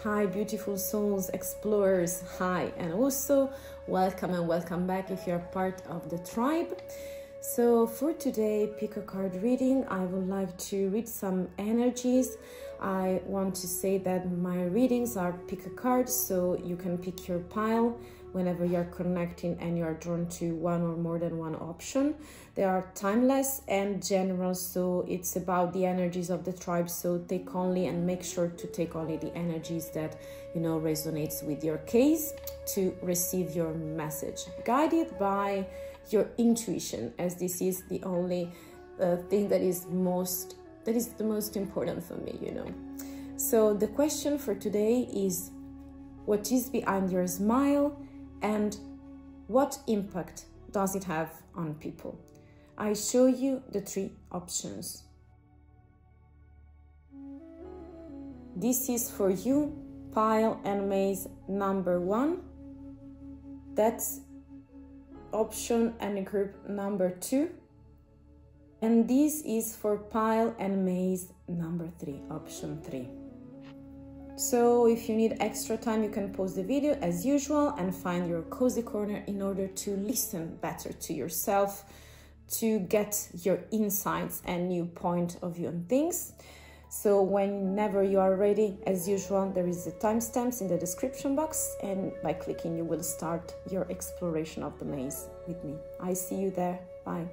Hi, beautiful souls, explorers, hi, and also welcome and welcome back if you're part of the tribe. So for today, pick a card reading. I would like to read some energies. I want to say that my readings are pick a card, so you can pick your pile whenever you're connecting and you're drawn to one or more than one option. They are timeless and general, so it's about the energies of the tribe. So take only and make sure to take only the energies that resonates with your case to receive your message, guided by your intuition, as this is the only thing that is the most important for me, So the question for today is, what is behind your smile and what impact does it have on people? I show you the three options. This is for you, pile and maze number 1. That's option and group number 2. And this is for pile and maze number 3, option 3. So if you need extra time, you can pause the video as usual and find your cozy corner in order to listen better to yourself, to get your insights and new point of view on things. So whenever you are ready, as usual, there is the timestamps in the description box, and by clicking you will start your exploration of the maze with me. I see you there. Bye.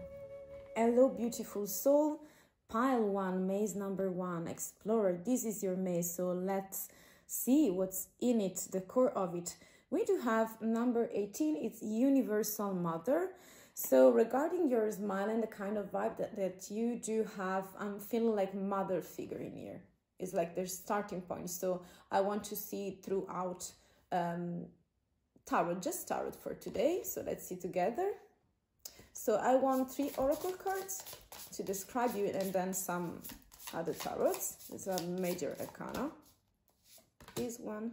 Hello, beautiful soul. Pile 1, maze number 1, explorer. This is your maze, so let's see what's in it, the core of it. We do have number 18, it's Universal Mother. So regarding your smile and the kind of vibe that you do have, I'm feeling like mother figure in here. It's like there's starting point. So I want to see throughout tarot, just tarot for today. So let's see together. So I want 3 oracle cards to describe you, and then some other tarots. These are major arcana. This one,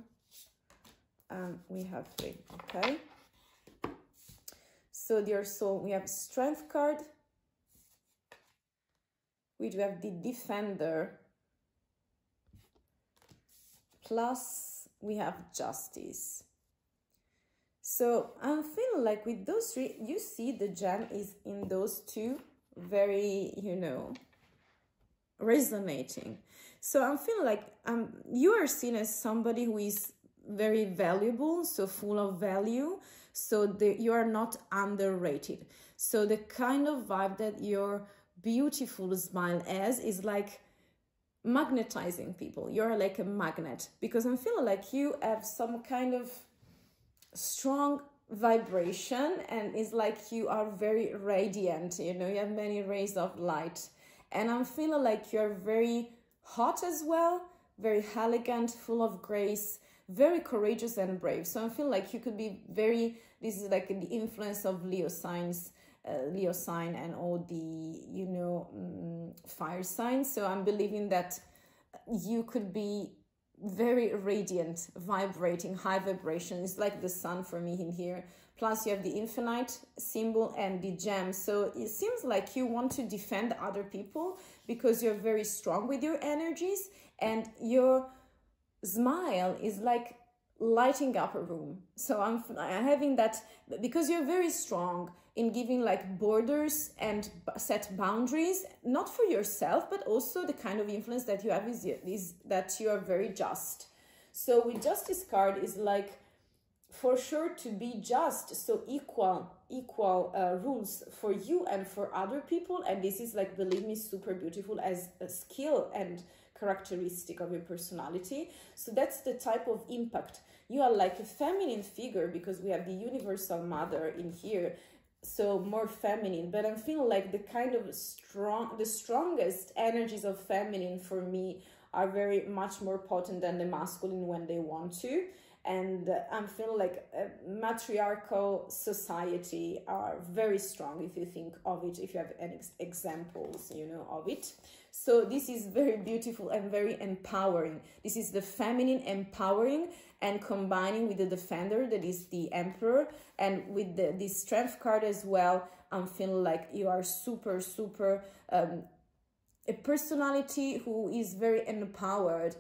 we have 3, okay? So dear soul, we have Strength card. We do have the Defender. Plus we have Justice. So I'm feeling like with those 3, you see the gem is in those 2, very, resonating. So I'm feeling like you are seen as somebody who is very valuable, so full of value. So you are not underrated. So the kind of vibe that your beautiful smile has is like magnetizing people. You're like a magnet, because I'm feeling like you have some kind of strong vibration, and it's like you are very radiant, you have many rays of light. And I'm feeling like you're very hot as well, very elegant, full of grace, very courageous and brave. So I feel like you could be this is like the influence of Leo sign and all the, fire signs. So I'm believing that you could be very radiant, vibrating, high vibration. It's like the sun for me in here. Plus you have the infinite symbol and the gem. So it seems like you want to defend other people because you're very strong with your energies, and your smile is like lighting up a room. So I'm having that because you're very strong in giving like borders and set boundaries, not for yourself, but also the kind of influence that you have is that you are very just. So with Justice card is like, for sure to be just, so equal rules for you and for other people. And this is like, believe me, super beautiful as a skill and characteristic of your personality. So that's the type of impact. You are like a feminine figure because we have the Universal Mother in here, so more feminine. But I'm feeling like the kind of the strongest energies of feminine for me are very much more potent than the masculine when they want to. And I'm feeling like a matriarchal society are very strong if you think of it, if you have any examples, of it. So this is very beautiful and very empowering. This is the feminine empowering and combining with the Defender, that is the Emperor, and with the Strength card as well. I'm feeling like you are super, super a personality who is very empowered.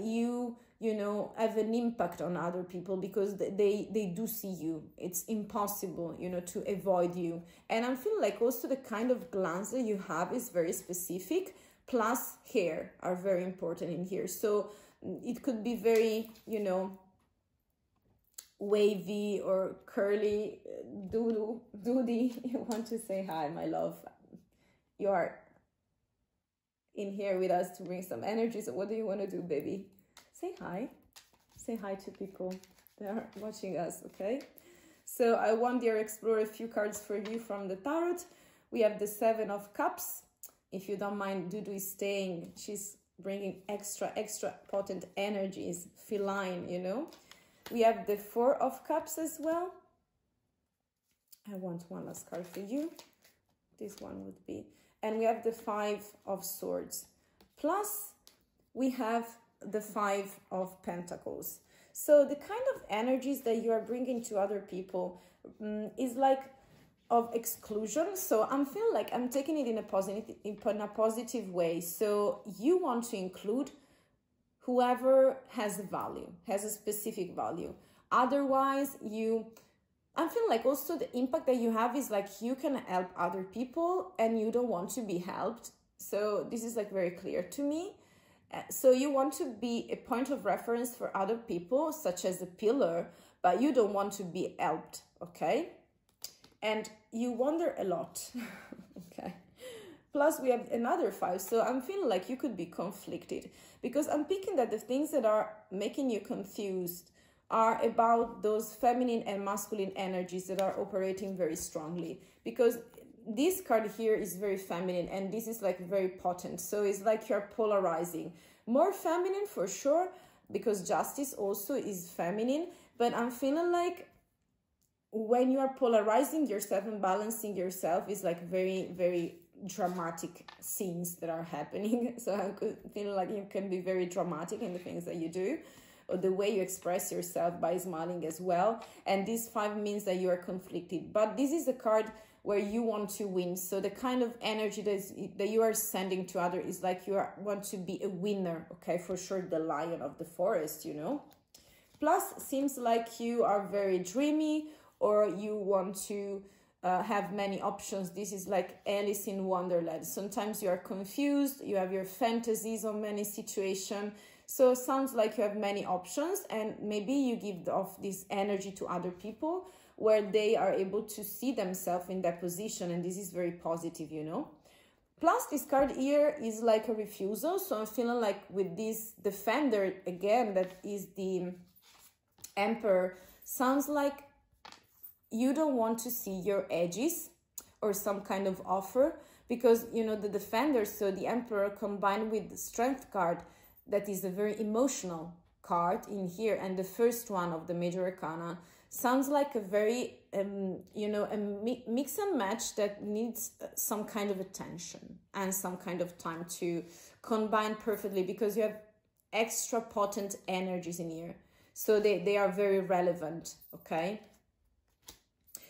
You you know, have an impact on other people, because they do see you. It's impossible, you know, to avoid you. And I'm feeling like also the kind of glance that you have is very specific, plus hair are very important in here. So it could be very, you know, wavy or curly. Dudi, you want to say hi, my love? You are in here with us to bring some energy. So what do you want to do, baby? Say hi. Say hi to people that are watching us, okay? So I want, dear explorer, a few cards for you from the tarot. We have the 7 of Cups. If you don't mind, Dudu is staying. She's bringing extra potent energies, feline, you know. We have the 4 of Cups as well. I want one last card for you. This one would be. And we have the 5 of Swords. Plus, we have the 5 of Pentacles. So the kind of energies that you are bringing to other people is like of exclusion. So I'm feeling like I'm taking it in a positive way. So you want to include whoever has value, has a specific value. Otherwise, I feel like also the impact that you have is like you can help other people and you don't want to be helped. So this is like very clear to me. So you want to be a point of reference for other people, such as a pillar, but you don't want to be helped, okay? And you wonder a lot, okay? Plus we have another 5, so I'm feeling like you could be conflicted, because I'm picking that the things that are making you confused are about those feminine and masculine energies that are operating very strongly, because this card here is very feminine and this is like very potent. So it's like you're polarizing. More feminine for sure, because Justice also is feminine, but I'm feeling like when you are polarizing yourself and balancing yourself is like very dramatic scenes that are happening. So I could feel like you can be very dramatic in the things that you do, or the way you express yourself by smiling as well. And this 5 means that you are conflicted, but this is a card where you want to win. So the kind of energy that you are sending to others is like you want to be a winner, okay? For sure, the lion of the forest, you know? Plus, seems like you are very dreamy, or you want to have many options. This is like Alice in Wonderland. Sometimes you are confused, you have your fantasies on many situations. So it sounds like you have many options, and maybe you give off this energy to other people where they are able to see themselves in that position, and this is very positive, you know. Plus, this card here is like a refusal, so I'm feeling like with this defender, again, that is the Emperor, sounds like you don't want to see your edges or some kind of offer, because, you know, the defender, so the Emperor combined with the Strength card, that is a very emotional card in here, and the first one of the Major Arcana, sounds like a very, you know, a mix and match that needs some kind of attention and some kind of time to combine perfectly, because you have extra potent energies in here. So they are very relevant, okay?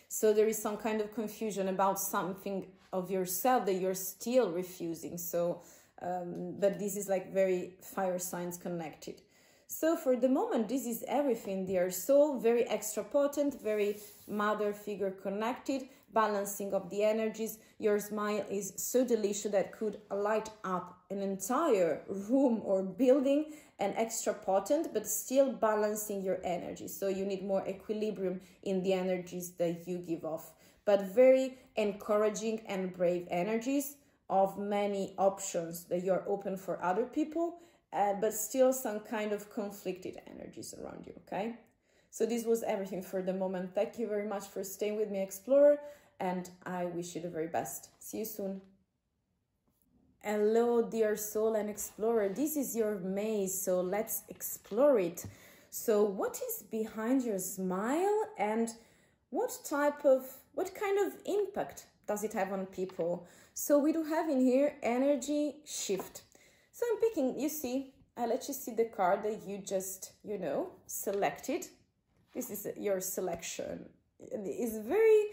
So there is some kind of confusion about something of yourself that you're still refusing. So, but this is like very fire signs connected. So for the moment, this is everything. They are so very extra potent, very mother figure connected, balancing of the energies. Your smile is so delicious that could light up an entire room or building, and extra potent, but still balancing your energy. So you need more equilibrium in the energies that you give off, but very encouraging and brave energies of many options that you're open for other people, but still some kind of conflicted energies around you, okay? So this was everything for the moment. Thank you very much for staying with me, Explorer, and I wish you the very best. See you soon. Hello, dear soul and explorer. This is your maze, so let's explore it. So what is behind your smile, and what kind of impact does it have on people? So we do have in here energy shift. So I'm picking, you see, I'll let you see the card that you just, you know, selected. This is your selection. It's very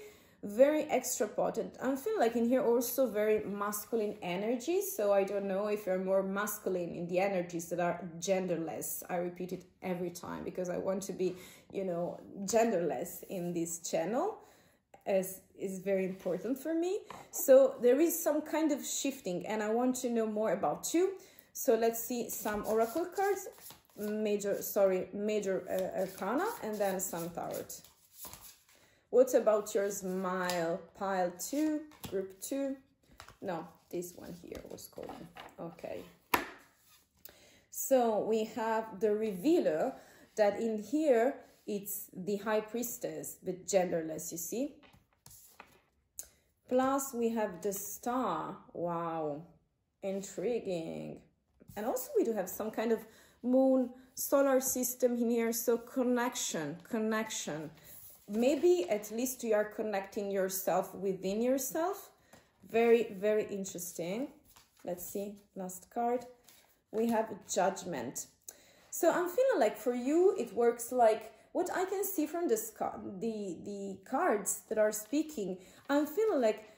very extra potent. I'm feeling like in here also very masculine energy. So I don't know if you're more masculine in the energies that are genderless. I repeat it every time because I want to be, you know, genderless in this channel, as is very important for me. So there is some kind of shifting and I want to know more about you. So let's see some oracle cards, major arcana, and then some tarot. What about your smile? Pile 2, group 2. No, this one here was calling. Okay. So we have the revealer, that in here it's the high priestess, but genderless, you see. Plus we have the star. Wow, intriguing. And also we do have some kind of moon, solar system in here. So connection. Maybe at least you are connecting yourself within yourself. Very, very interesting. Let's see, last card. We have judgment. So I'm feeling like for you, it works like what I can see from this the cards that are speaking. I'm feeling like,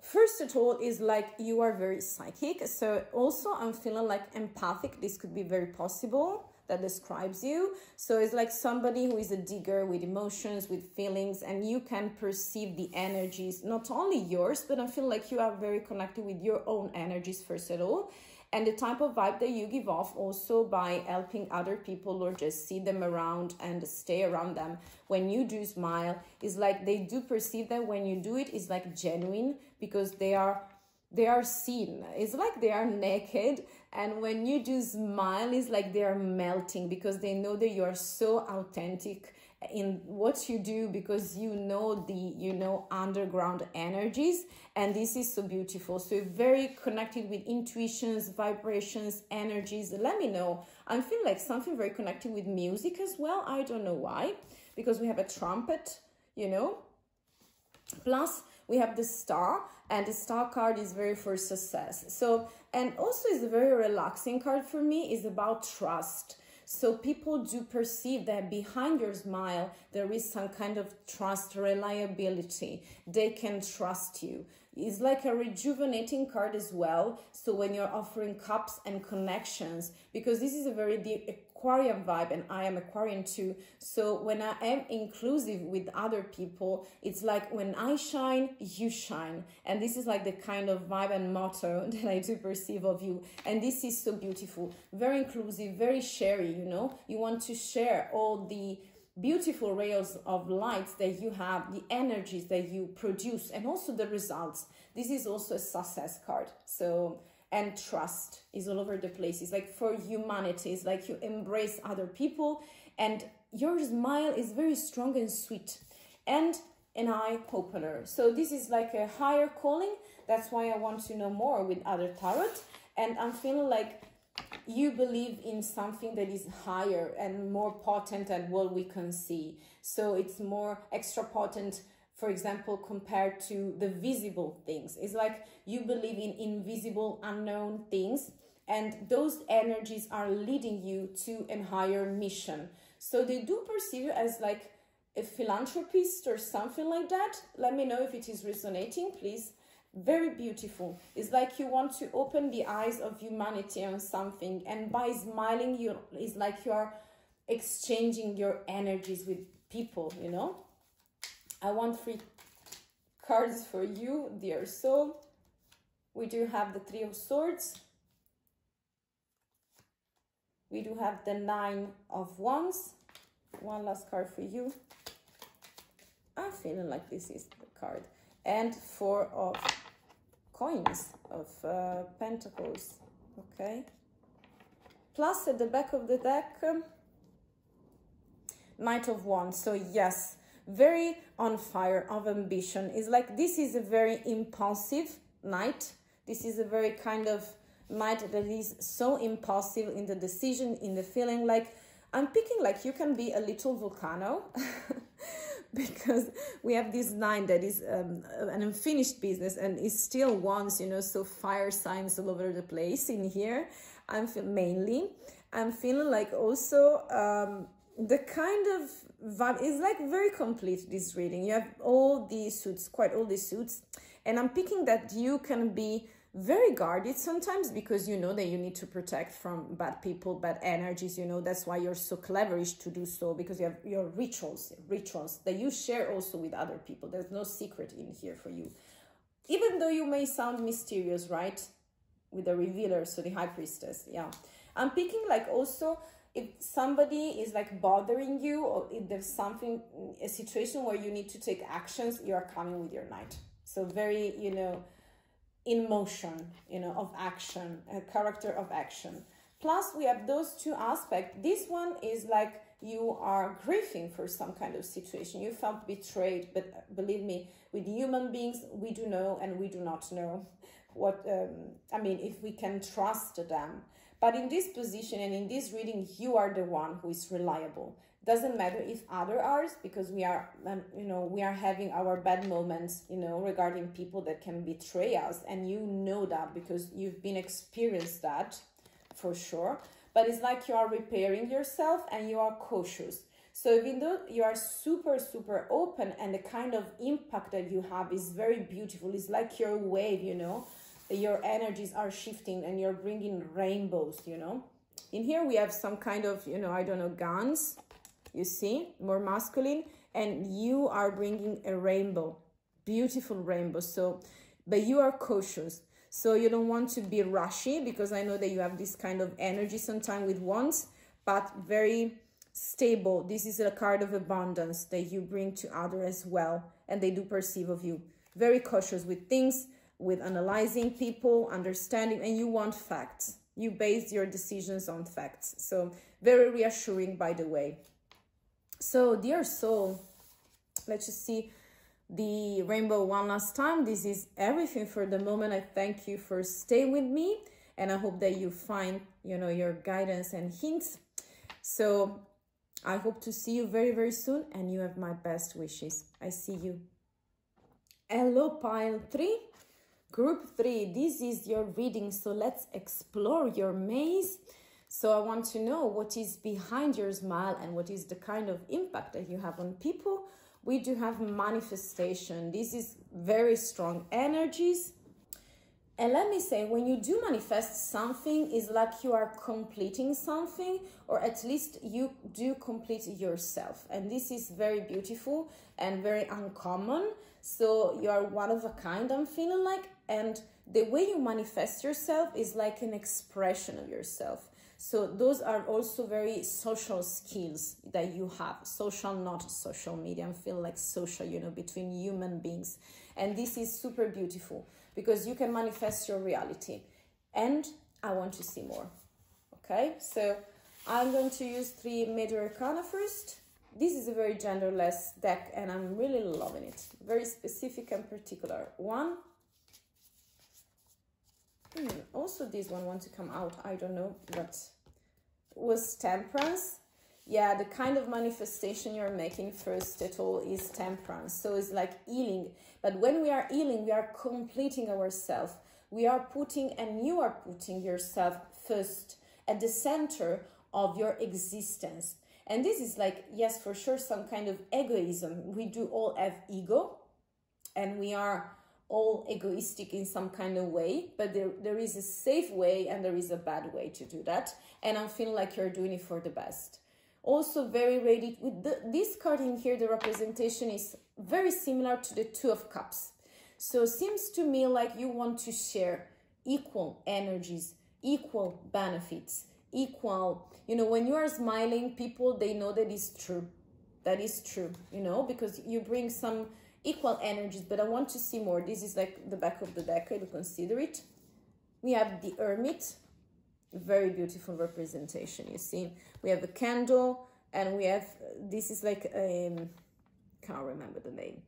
first of all, is like you are very psychic. So also I'm feeling like empathic. This could be very possible. That describes you. So it's like somebody who is a digger with emotions, with feelings, and you can perceive the energies, not only yours, but I feel like you are very connected with your own energies first of all, and the type of vibe that you give off also by helping other people or just see them around and stay around them. When you do smile, it's like they do perceive that when you do it, it's like genuine, because they are seen. It's like they are naked, and when you do smile, it's like they are melting, because they know that you are so authentic in what you do, because you know the underground energies, and this is so beautiful. So you're very connected with intuitions, vibrations, energies. Let me know. I feel like something very connected with music as well. I don't know why, because we have a trumpet, you know. Plus we have the star, and the star card is very for success. So, and also is a very relaxing card for me, is about trust. So people do perceive that behind your smile, there is some kind of trust, reliability. They can trust you. It's like a rejuvenating card as well. So when you're offering cups and connections, because this is a very deep Aquarian vibe, and I am Aquarian too. So when I am inclusive with other people, it's like when I shine, you shine. And this is like the kind of vibe and motto that I do perceive of you. And this is so beautiful, very inclusive, very sharey, you know. You want to share all the beautiful rays of light that you have, the energies that you produce, and also the results. This is also a success card. So, and trust is all over the place. It's like for humanity, it's like you embrace other people, and your smile is very strong and sweet, and an eye opener. So this is like a higher calling. That's why I want to know more with other tarot. And I'm feeling like you believe in something that is higher and more potent than what we can see. So it's more extra potent, for example, compared to the visible things. It's like you believe in invisible, unknown things, and those energies are leading you to a higher mission. So they do perceive you as like a philanthropist or something like that. Let me know if it is resonating, please. Very beautiful. It's like you want to open the eyes of humanity on something, and by smiling, it's like you are exchanging your energies with people, you know. I want 3 cards for you, dear soul. We do have the 3 of Swords. We do have the 9 of Wands. One last card for you. I'm feeling like this is the card. And 4 of coins, of pentacles. Okay. Plus at the back of the deck, Knight of Wands. So yes, very on fire, of ambition. It's like this is a very impulsive knight. This is a very kind of knight that is so impulsive in the decision, in the feeling. Like I'm picking like you can be a little volcano because we have this 9 that is an unfinished business and is still wants, you know, so fire signs all over the place in here. I'm feeling like also the kind of vibe is like very complete, this reading. You have all these suits, quite all these suits, and I'm picking that you can be very guarded sometimes because you know that you need to protect from bad people, bad energies, you know. That's why you're so cleverish to do so, because you have your rituals that you share also with other people. There's no secret in here for you, even though you may sound mysterious, right, with the revealer, so the high priestess. Yeah, I'm picking like also if somebody is like bothering you, or if there's something, a situation where you need to take actions, you are coming with your knight. So very, you know, in motion, you know, of action, a character of action. Plus we have those two aspects. This one is like you are grieving for some kind of situation. You felt betrayed, but believe me, with human beings, we do know and we do not know what, I mean, if we can trust them. But in this position and in this reading, you are the one who is reliable. Doesn't matter if other are, because we are, you know, we are having our bad moments, you know, regarding people that can betray us. And you know that because you've been experienced that for sure. But it's like you are repairing yourself and you are cautious. So even though you are super, super open, and the kind of impact that you have is very beautiful. It's like your wave, you know, your energies are shifting and you're bringing rainbows, you know. In here we have some kind of, you know, I don't know, guns. You see, more masculine, and you are bringing a rainbow, beautiful rainbow. So, but you are cautious. So you don't want to be rushy, because I know that you have this kind of energy sometimes with wands, but very stable. This is a card of abundance that you bring to others as well, and they do perceive of you. Very cautious with things, with analyzing people, understanding, and you want facts. You base your decisions on facts. So very reassuring, by the way. So, dear soul, let's just see the rainbow one last time. This is everything for the moment. I thank you for staying with me, and I hope that you find, you know, your guidance and hints. So, I hope to see you very, very soon, and you have my best wishes. I see you. Hello, pile 3, group 3. This is your reading, so let's explore your maze. So I want to know what is behind your smile and what is the kind of impact that you have on people. We do have manifestation. This is very strong energies. And let me say, when you do manifest something, it's like you are completing something, or at least you do complete yourself. And this is very beautiful and very uncommon. So you are one of a kind, I'm feeling like. And the way you manifest yourself is like an expression of yourself. So those are also very social skills that you have. Social, not social media. I feel like social, you know, between human beings. And this is super beautiful because you can manifest your reality. And I want to see more. Okay, so I'm going to use 3 major arcana first. This is a very genderless deck and I'm really loving it. Very specific and particular. 1. Also this one wants to come out, I don't know, but was temperance. Yeah, the kind of manifestation you're making first at all is temperance. So it's like healing. But when we are healing, we are completing ourselves. We are putting, and you are putting yourself first at the center of your existence. And this is like, yes, for sure, some kind of egoism. We do all have ego, and we are all egoistic in some kind of way, but there is a safe way and there is a bad way to do that. And I'm feeling like you're doing it for the best. Also very ready with this card in here, the representation is very similar to the 2 of Cups. So it seems to me like you want to share equal energies, equal benefits, equal, you know, when you are smiling, people, they know that is true. That is true, you know, because you bring some equal energies, but I want to see more. This is like the back of the deck, I do consider it. We have the Hermit, very beautiful representation, you see. We have a candle, and we have, this is like, can't remember the name.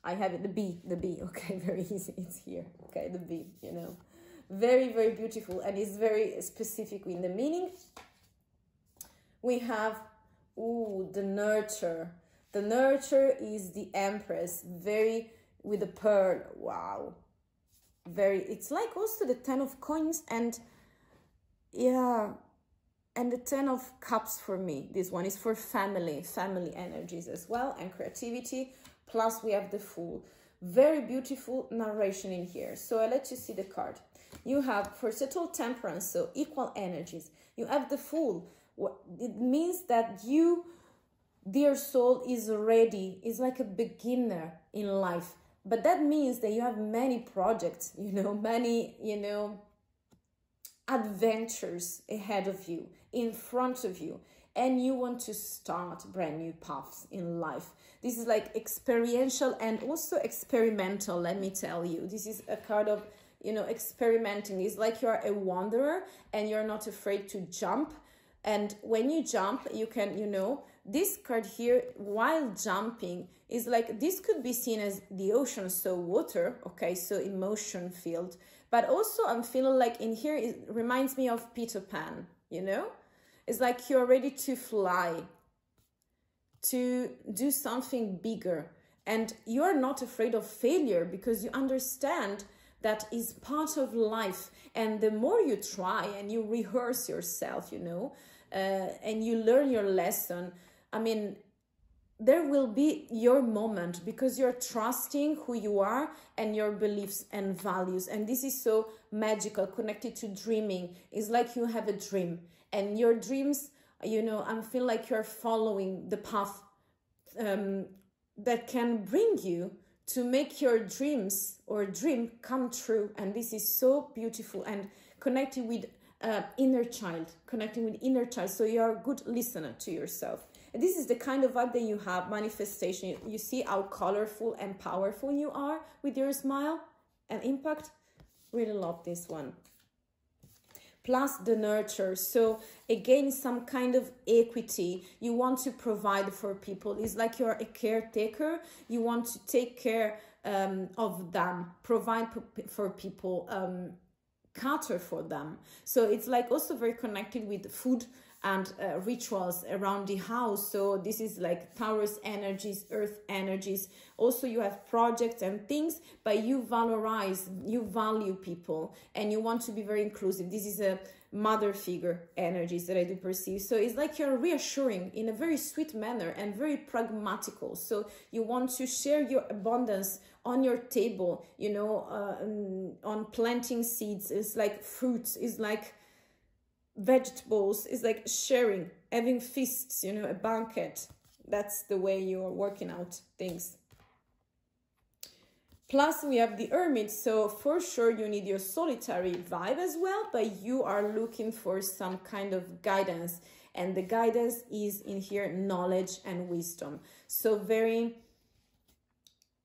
I have it, the bee, okay, very easy, it's here, okay, the bee, you know. Very, very beautiful, and it's very specific in the meaning. We have, ooh, the Nurture. The Nurture is the Empress, very, with a pearl, wow. Very, it's like also the 10 of Coins, and yeah, And the 10 of Cups for me, this one is for family energies as well, and creativity. Plus we have the Fool. Very beautiful narration in here. So I'll let you see the card. You have for settled temperance, so equal energies. You have the Fool. It means that you, dear soul, is ready, is like a beginner in life. But that means that you have many projects, many, adventures ahead of you, in front of you, and you want to start brand new paths in life. This is like experiential and also experimental, let me tell you. This is a card of, experimenting. It's like you're a wanderer and you're not afraid to jump. And when you jump, you can, this card here, while jumping, is like, this could be seen as the ocean, so water, okay, so emotion field. But also I'm feeling like in here, it reminds me of Peter Pan, It's like you're ready to fly, to do something bigger. And you're not afraid of failure because you understand that is part of life. And the more you try and you rehearse yourself, and you learn your lesson, I mean, there will be your moment because you're trusting who you are and your beliefs and values. And this is so magical, connected to dreaming. It's like you have a dream and your dreams, I feel like you're following the path that can bring you to make your dreams or dream come true. And this is so beautiful and connected with inner child, connecting with inner child. So you're a good listener to yourself. And this is the kind of vibe that you have, manifestation. You see how colorful and powerful you are with your smile and impact. Really love this one. Plus the nurture. So again, some kind of equity. You want to provide for people. It's like you're a caretaker. You want to take care of them, provide for people, cater for them. So it's like also very connected with food and rituals around the house. So this is like Taurus energies, earth energies. Also you have projects and things, but you valorize, you value people, and you want to be very inclusive. This is a mother figure energies that I do perceive. So it's like you're reassuring in a very sweet manner and very pragmatical. So you want to share your abundance on your table, on planting seeds. It's like fruits, it's like vegetables, is like sharing, having feasts, a banquet. That's the way you are working out things. Plus we have the Hermit. So for sure you need your solitary vibe as well, but you are looking for some kind of guidance, and the guidance is in here knowledge and wisdom. So very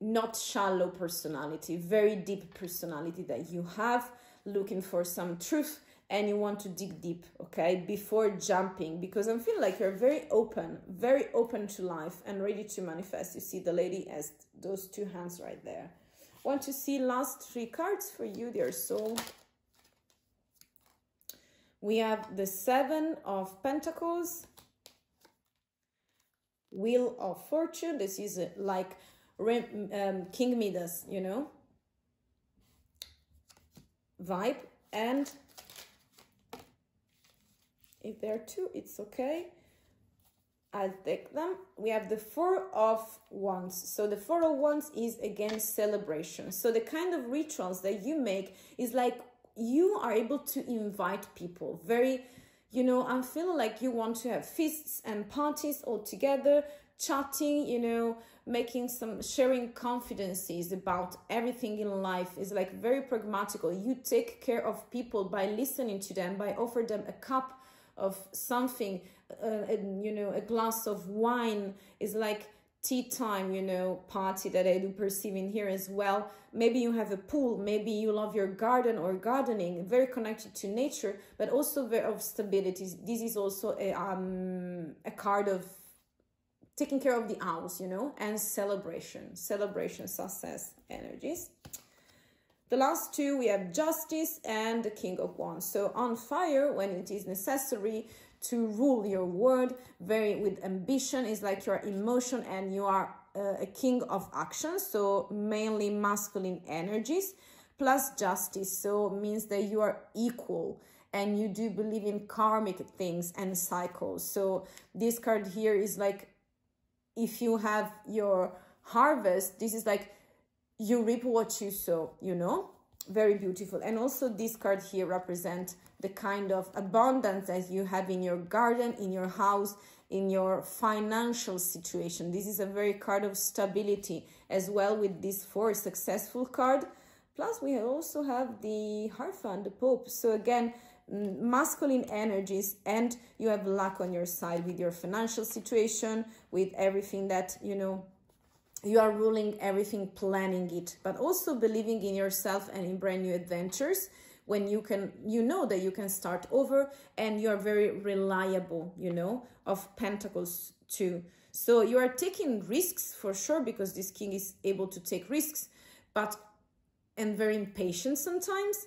not shallow personality, very deep personality that you have, looking for some truth. And you want to dig deep, okay, before jumping, because I feel like you're very open to life and ready to manifest. You see the lady has those two hands right there. Want to see last 3 cards for you, dear soul. We have the 7 of Pentacles, Wheel of Fortune. This is like King Midas, vibe. And if there are 2, it's okay. I'll take them. We have the 4 of Wands. So the 4 of Wands is again celebration. So the kind of rituals that you make is like you are able to invite people. Very, I'm feeling like you want to have feasts and parties all together, chatting, making some, sharing confidences about everything in life. Is like very pragmatical. You take care of people by listening to them, by offering them a cup of something, a glass of wine. Is like tea time, party that I do perceive in here as well. Maybe you have a pool, maybe you love your garden or gardening, very connected to nature, but also very of stability. This is also a card of taking care of the house, and celebration, success energies. The last 2, we have Justice and the King of Wands. So on fire when it is necessary to rule your world, very with ambition, is like your emotion, and you are a king of action. So mainly masculine energies, plus justice. So means that you are equal and you do believe in karmic things and cycles. So this card here is like, if you have your harvest, this is like you reap what you sow, you know, very beautiful. And also this card here represents the kind of abundance that you have in your garden, in your house, in your financial situation. This is a very card of stability as well, with this 4 successful card. Plus we also have the Hierophant, the Pope. So again, masculine energies, and you have luck on your side with your financial situation, with everything that, you know, you are ruling everything, planning it, but also believing in yourself and in brand new adventures, when you can, you know that you can start over, and you are very reliable, you know, of Pentacles too. So you are taking risks for sure, because this king is able to take risks, but, and very impatient sometimes,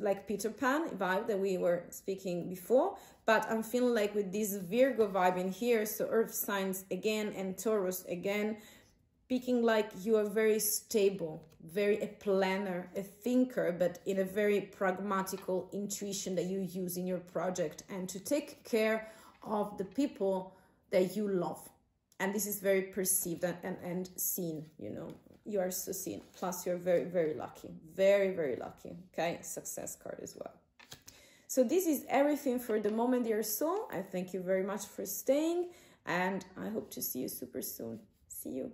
like Peter Pan vibe that we were speaking before. But I'm feeling like with this Virgo vibe in here, so earth signs again and Taurus again, speaking like you are very stable, very a planner, a thinker, but in a very pragmatical intuition that you use in your project, and to take care of the people that you love. And this is very perceived and seen, you know. You are so seen. Plus you're very, very lucky. Very, very lucky. Okay, success card as well. So this is everything for the moment, dear soul. I thank you very much for staying, and I hope to see you super soon. See you.